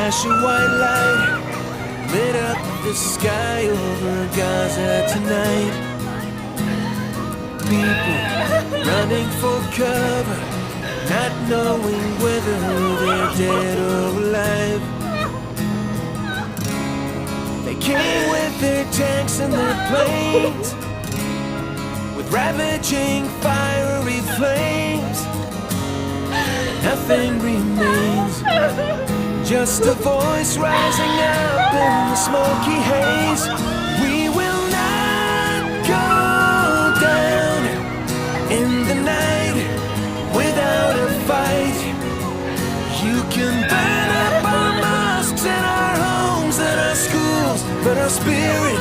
flash of white light lit up the sky over Gaza tonight. People running for cover, not knowing whether they're dead or alive. They came with their tanks and their planes, with ravaging fiery flames. Nothing remains, just a voice rising up in the smoky haze. We will not go down in the night without a fight. You can burn up our mosques and our homes and our schools, but our spirit